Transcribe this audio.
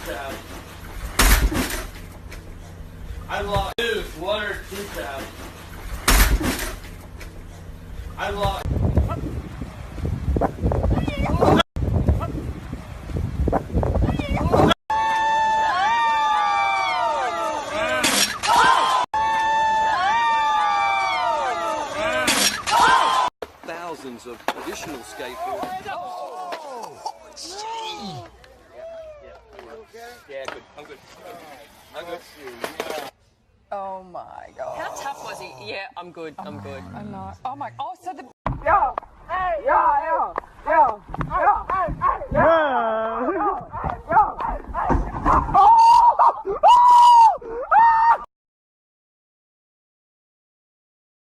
tabs. I lost 2, 1 or 2 tabs. I lost. Thousands of additional skateboarders. Yeah, good. I'm good. I'm good. Oh my god. How tough was he? Yeah, I'm good. I'm good. I'm not. Oh my. Oh, so the. Yo.